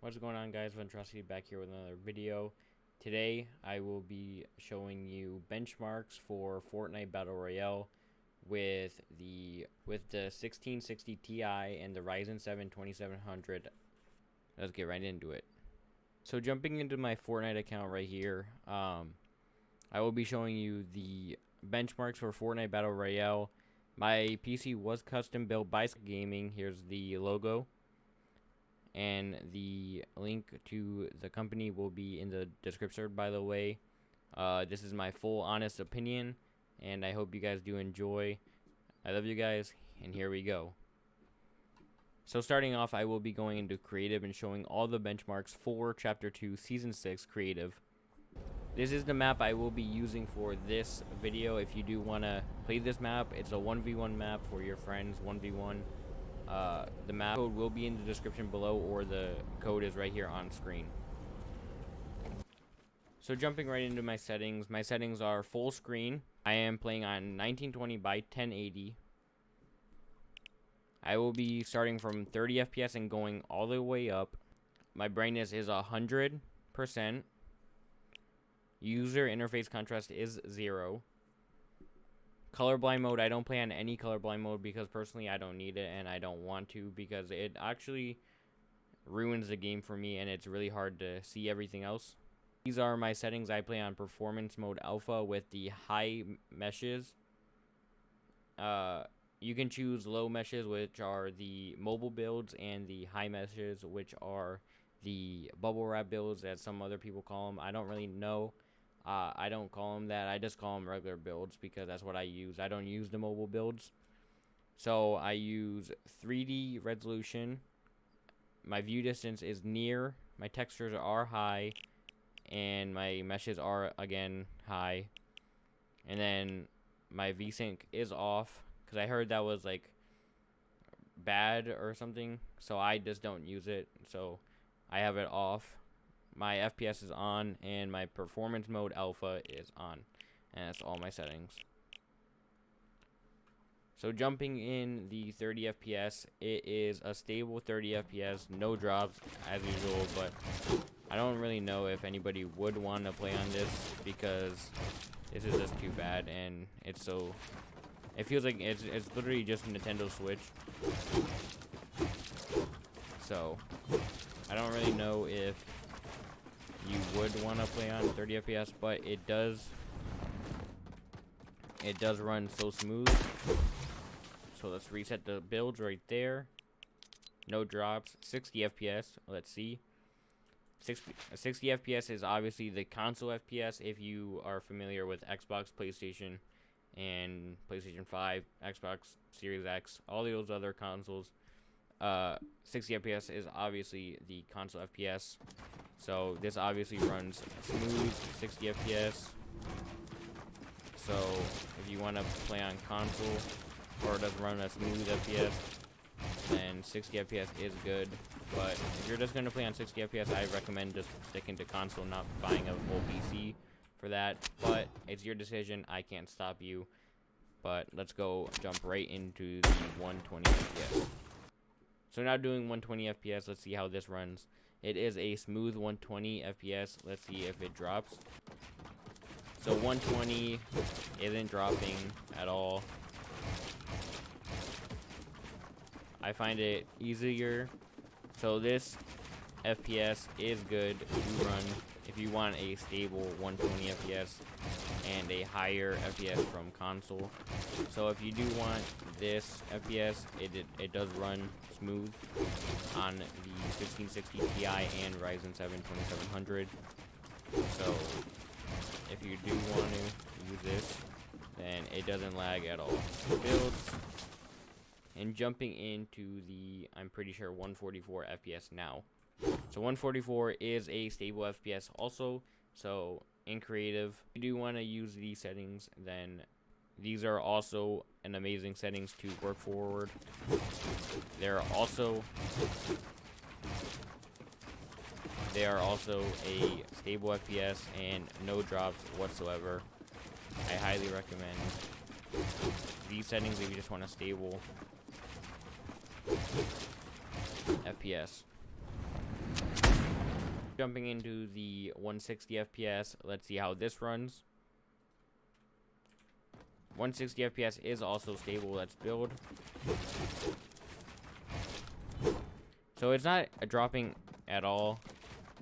What's going on, guys? Ventrosity back here with another video. Today I will be showing you benchmarks for Fortnite Battle Royale with the 1660 Ti and the Ryzen 7 2700. Let's get right into it. So jumping into my Fortnite account right here, I will be showing you the benchmarks for Fortnite Battle Royale. My PC was custom built by Gaming. Here's the logo. And the link to the company will be in the description, by the way. This is my full honest opinion, and I hope you guys do enjoy. I love you guys, and here we go. So starting off, I will be going into creative and showing all the benchmarks for Chapter 2 Season 6 creative. This is the map I will be using for this video. If you do want to play this map, it's a 1v1 map for your friends, 1v1. The map code will be in the description below, or the code is right here on screen. So jumping right into my settings are full screen. I am playing on 1920 by 1080. I will be starting from 30 FPS and going all the way up. My brightness is 100%. User interface contrast is 0. Colorblind mode, I don't play on any colorblind mode because personally I don't need it and I don't want to, because it actually ruins the game for me and it's really hard to see everything else. These are my settings. I play on performance mode alpha with the high meshes. You can choose low meshes, which are the mobile builds, and the high meshes, which are the bubble wrap builds, as some other people call them. I don't really know. I don't call them that. I just call them regular builds because that's what I use. I don't use the mobile builds. So I use 3D resolution. My view distance is near. My textures are high. And my meshes are, again, high. And then my VSync is off, because I heard that was, like, bad or something. So I just don't use it. So I have it off. My FPS is on, and my performance mode alpha is on, and that's all my settings. So jumping in the 30 FPS, it is a stable 30 FPS, no drops as usual, but I don't really know if anybody would want to play on this because this is just too bad, and it feels like it's literally just a Nintendo Switch. So I don't really know if you would want to play on 30 FPS, but it does run so smooth. So let's reset the builds right there. No drops. 60 FPS. Let's see. 60 FPS is obviously the console FPS. If you are familiar with Xbox, PlayStation, and PlayStation 5, Xbox Series X, all those other consoles, 60 FPS is obviously the console FPS. So this obviously runs smooth 60 FPS. So if you want to play on console or it doesn't run a smooth FPS, then 60 FPS is good. But if you're just going to play on 60 FPS, I recommend just sticking to console, not buying a whole PC for that. But it's your decision. I can't stop you. But let's go jump right into the 120 FPS. So now doing 120 FPS, let's see how this runs. It is a smooth 120 FPS. Let's see if it drops. So 120 isn't dropping at all. I find it easier. So this FPS is good to run if you want a stable 120 FPS and a higher FPS from console. So if you do want this FPS, it does run smooth on the 1660 Ti and Ryzen 7 2700. So if you do want to use this, then it doesn't lag at all. Builds. And jumping into the, I'm pretty sure, 144 FPS now. So 144 is a stable FPS also. So in creative, if you do want to use these settings, then these are also an amazing settings to work forward. They are also a stable FPS and no drops whatsoever. I highly recommend these settings if you just want a stable FPS. Jumping into the 160 FPS, let's see how this runs. 160 FPS is also stable. Let's build. So it's not dropping at all.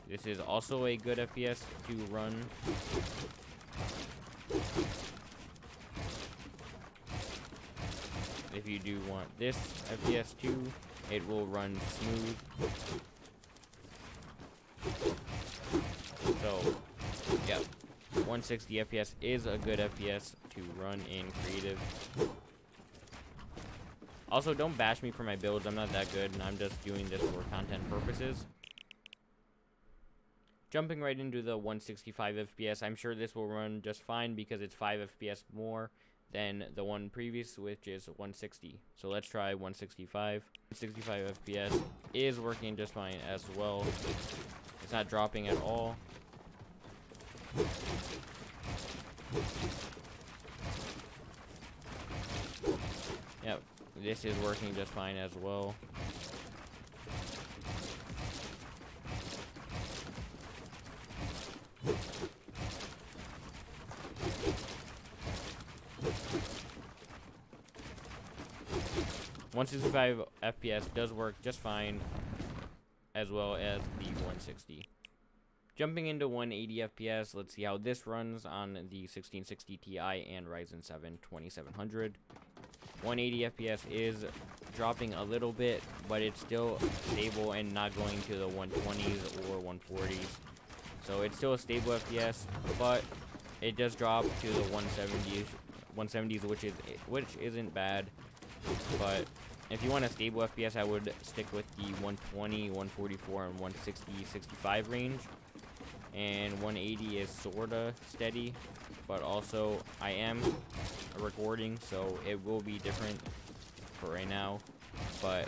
This is also a good FPS to run. If you do want this FPS too, it will run smooth. So, yeah, 160 FPS is a good FPS to run in creative. Also, don't bash me for my builds. I'm not that good, and I'm just doing this for content purposes. Jumping right into the 165 FPS, I'm sure this will run just fine because it's 5 FPS more than the one previous, which is 160. So let's try 165. 165 FPS is working just fine as well. It's not dropping at all. Yep, this is working just fine as well. .165 FPS does work just fine, as well as the 160. Jumping into 180 FPS, let's see how this runs on the 1660 Ti and Ryzen 7 2700. 180 FPS is dropping a little bit, but it's still stable and not going to the 120s or 140s. So it's still a stable FPS, but it does drop to the 170s, which isn't bad. But if you want a stable FPS, I would stick with the 120, 144, and 160, 65 range. And 180 is sorta steady, but also I am recording, so it will be different for right now. But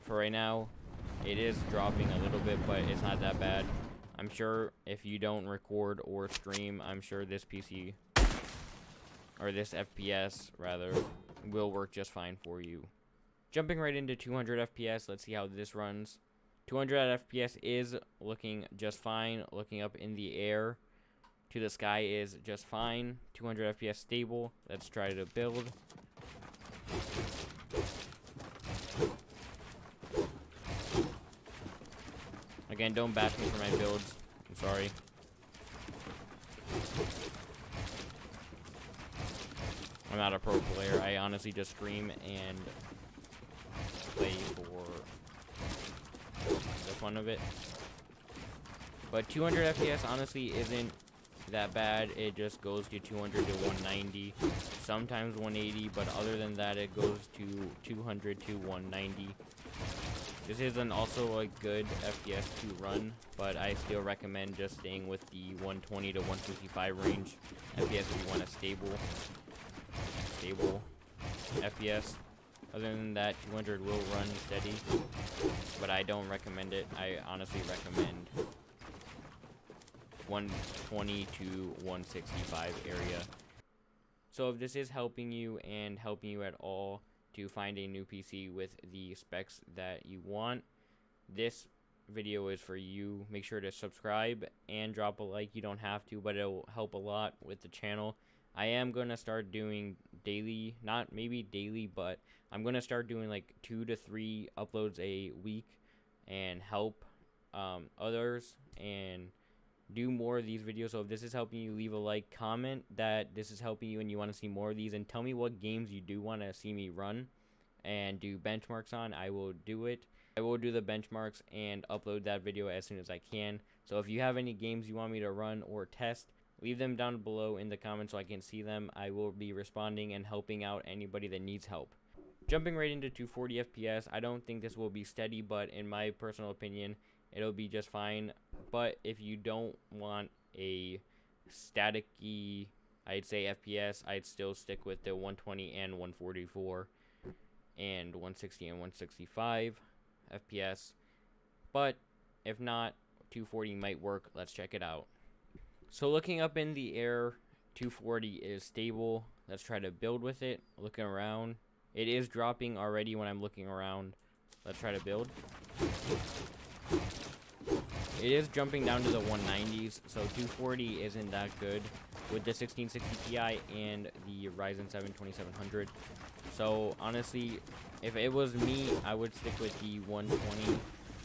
for right now, it is dropping a little bit, but it's not that bad. I'm sure if you don't record or stream, I'm sure this PC, or this FPS rather, will work just fine for you. Jumping right into 200 FPS, let's see how this runs. 200 FPS is looking just fine. Looking up in the air to the sky is just fine. 200 FPS stable. Let's try to build. Again, don't bash me for my builds. I'm sorry. I'm not a pro player. I honestly just stream and play for the fun of it. But 200 FPS honestly isn't that bad. It just goes to 200 to 190, sometimes 180, but other than that, it goes to 200 to 190. This isn't also a good FPS to run, but I still recommend just staying with the 120 to 165 range FPS if you want a stable FPS. Other than that, 200 will run steady, but I don't recommend it. I honestly recommend 120 to 165 area. So if this is helping you and helping you at all to find a new PC with the specs that you want, this video is for you. Make sure to subscribe and drop a like. You don't have to, but it'll help a lot with the channel. I am going to start doing daily, not maybe daily, but I'm going to start doing like 2 to 3 uploads a week and help others and do more of these videos. So if this is helping you, leave a like, comment that this is helping you and you want to see more of these, and tell me what games you do want to see me run and do benchmarks on. I will do it. I will do the benchmarks and upload that video as soon as I can. So if you have any games you want me to run or test, leave them down below in the comments so I can see them. I will be responding and helping out anybody that needs help. Jumping right into 240 FPS, I don't think this will be steady, but in my personal opinion, it'll be just fine. But if you don't want a static-y, I'd say FPS, I'd still stick with the 120 and 144 and 160 and 165 FPS. But if not, 240 might work. Let's check it out. So looking up in the air, 240 is stable. Let's try to build with it. Looking around, it is dropping already when I'm looking around. Let's try to build. It is jumping down to the 190s, so 240 isn't that good with the 1660 Ti and the Ryzen 7 2700. So honestly, if it was me, I would stick with the 120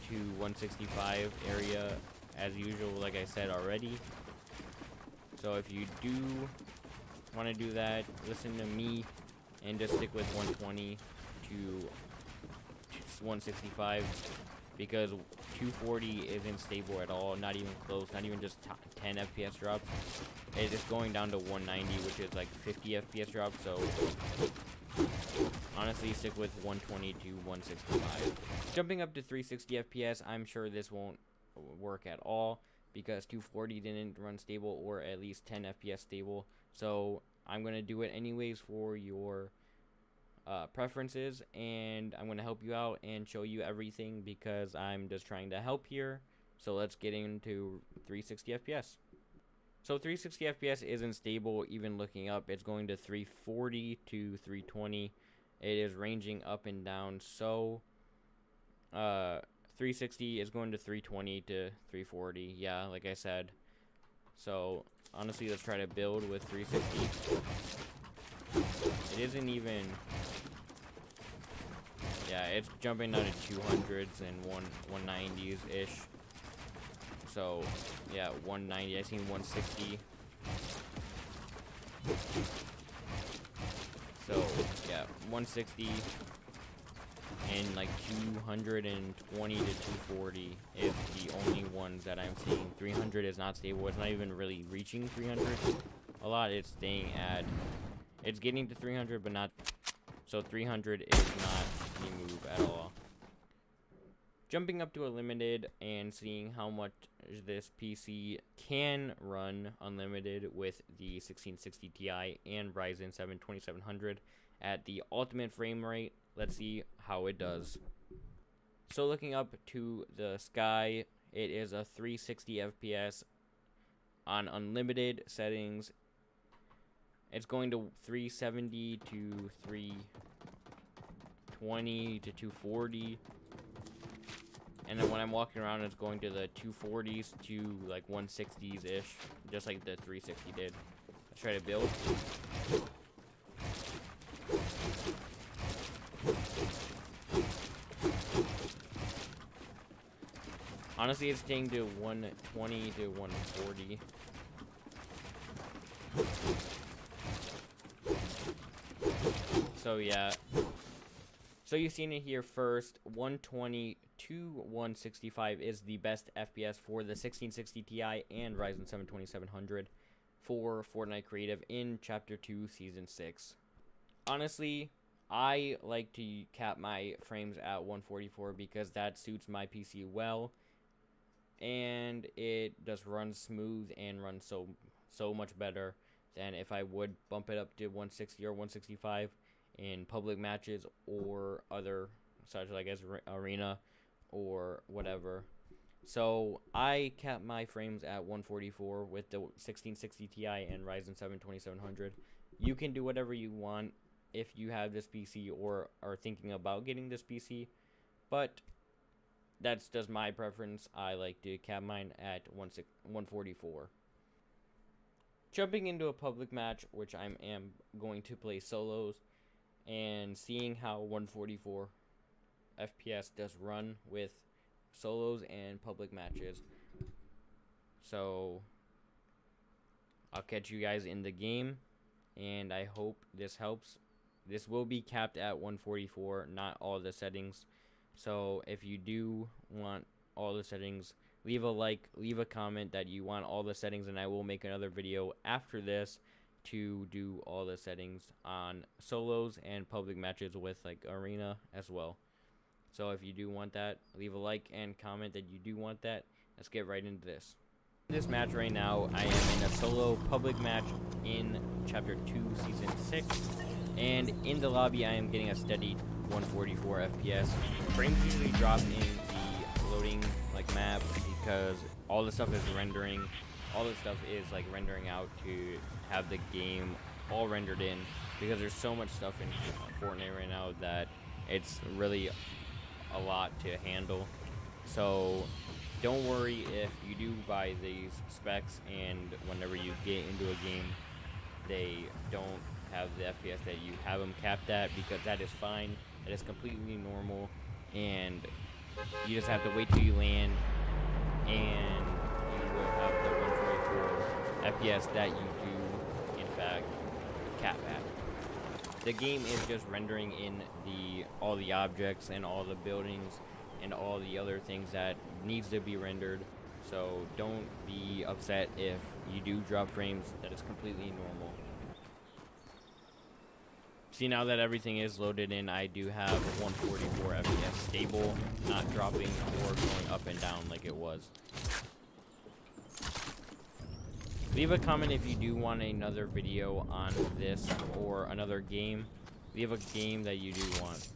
to 165 area as usual, like I said already. So if you do want to do that, listen to me and just stick with 120 to 165, because 240 isn't stable at all, not even close, not even just 10 FPS drops. It is going down to 190, which is like 50 FPS drops. So honestly, stick with 120 to 165. Jumping up to 360 FPS, I'm sure this won't work at all, because 240 didn't run stable, or at least 10 FPS stable. So I'm going to do it anyways for your preferences, and I'm going to help you out and show you everything, because I'm just trying to help here. So let's get into 360 FPS. So 360 FPS isn't stable even looking up. It's going to 340 to 320. It is ranging up and down. So 360 is going to 320 to 340. Yeah, like I said. So honestly, let's try to build with 360. It isn't even... Yeah, it's jumping down to 200s and 190s ish. So yeah, 190. I seen 160. So yeah, 160 and like 220 to 240 is the only ones that I'm seeing. 300 is not stable. It's not even really reaching 300 a lot. It's staying at... It's getting to 300, but not... So 300 is not the move at all. Jumping up to a limited and seeing how much this PC can run unlimited with the 1660 Ti and Ryzen 7 2700 at the ultimate frame rate. Let's see how it does. So looking up to the sky, it is a 360 FPS on unlimited settings. It's going to 370 to 320 to 240. And then when I'm walking around, it's going to the 240s to like 160s ish, just like the 360 did. Let's try to build. Honestly, it's staying to 120 to 140. So yeah. So you've seen it here first. 120 to 165 is the best FPS for the 1660 Ti and Ryzen 7 2700 for Fortnite Creative in Chapter 2, Season 6. Honestly, I like to cap my frames at 144 because that suits my PC well, and it just runs smooth and runs so much better than if I would bump it up to 160 or 165 in public matches or other such like as arena or whatever. So I cap my frames at 144 with the 1660 Ti and Ryzen 7 2700. You can do whatever you want if you have this PC or are thinking about getting this PC, but that's just my preference. I like to cap mine at 144. Jumping into a public match, which I am going to play solos, and seeing how 144 FPS does run with solos and public matches. So I'll catch you guys in the game, and I hope this helps. This will be capped at 144, not all the settings. So if you do want all the settings, leave a like, leave a comment that you want all the settings, and I will make another video after this to do all the settings on solos and public matches with like arena as well. So if you do want that, leave a like and comment that you do want that. Let's get right into this. This match right now, I am in a solo public match in Chapter 2, Season 6. And in the lobby, I am getting a steady 144 FPS. Frames usually drop in the loading like map because all the stuff is rendering. All the stuff is like rendering out to have the game all rendered in, because there's so much stuff in Fortnite right now that it's really a lot to handle. So don't worry if you do buy these specs and whenever you get into a game they don't have the FPS that you have them capped at, because that is fine. That is completely normal, and you just have to wait till you land and you will have the 144 FPS that you do in fact cap at. The game is just rendering in all the objects and all the buildings and all the other things that needs to be rendered. So don't be upset if you do drop frames. That is completely normal. See, now that everything is loaded in, I do have 144 FPS stable, not dropping or going up and down like it was. Leave a comment if you do want another video on this or another game. Leave a game that you do want.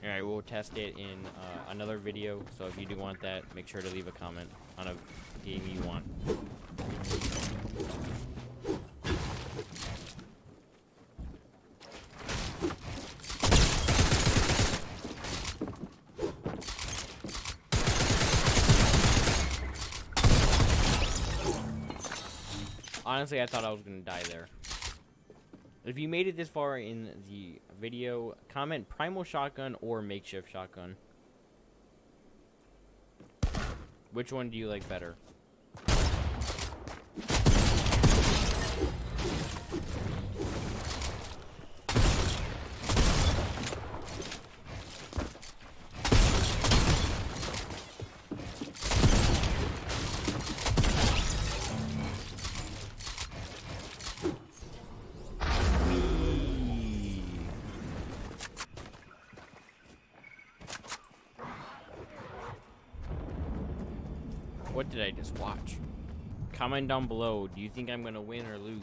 Alright, we'll test it in another video, so if you do want that, make sure to leave a comment on a game you want. Honestly, I thought I was going to die there. If you made it this far in the video, comment primal shotgun or makeshift shotgun. Which one do you like better? What did I just watch? Comment down below. Do you think I'm gonna win or lose?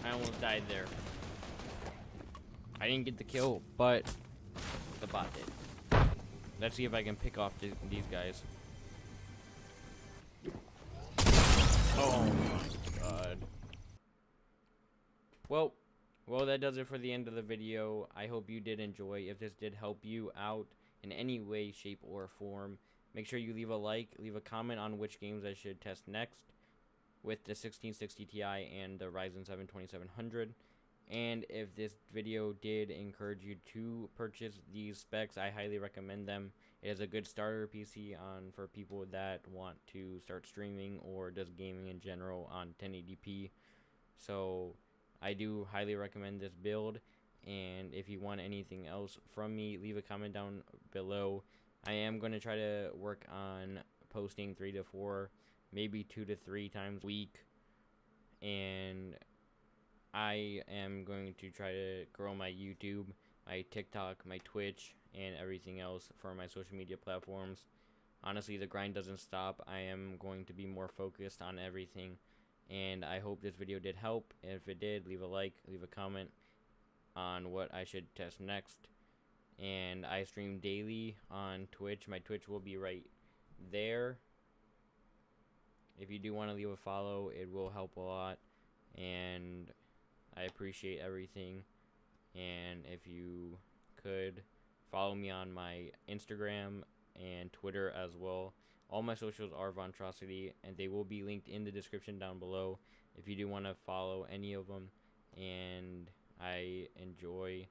I almost died there. I didn't get the kill, but the bot did. Let's see if I can pick off these guys. Oh my god. Well, that does it for the end of the video. I hope you did enjoy. If this did help you out in any way, shape, or form, make sure you leave a like, leave a comment on which games I should test next with the 1660 Ti and the Ryzen 7 2700. And if this video did encourage you to purchase these specs, I highly recommend them. It is a good starter PC for people that want to start streaming or just gaming in general on 1080p. So I do highly recommend this build. And if you want anything else from me, leave a comment down below. I am going to try to work on posting 3 to 4, maybe 2 to 3 times a week. And I am going to try to grow my YouTube, my TikTok, my Twitch, and everything else for my social media platforms. Honestly, the grind doesn't stop. I am going to be more focused on everything, and I hope this video did help. If it did, leave a like, leave a comment on what I should test next. And I stream daily on Twitch. My Twitch will be right there. If you do want to leave a follow, it will help a lot, and I appreciate everything. And if you could follow me on my Instagram and Twitter as well. All my socials are Vontrosity, and they will be linked in the description down below if you do want to follow any of them. And I enjoy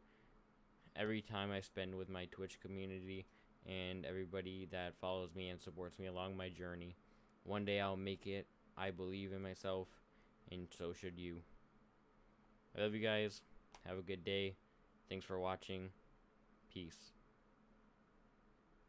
every time I spend with my Twitch community and everybody that follows me and supports me along my journey. One day I'll make it. I believe in myself, and so should you. I love you guys. Have a good day. Thanks for watching. Peace.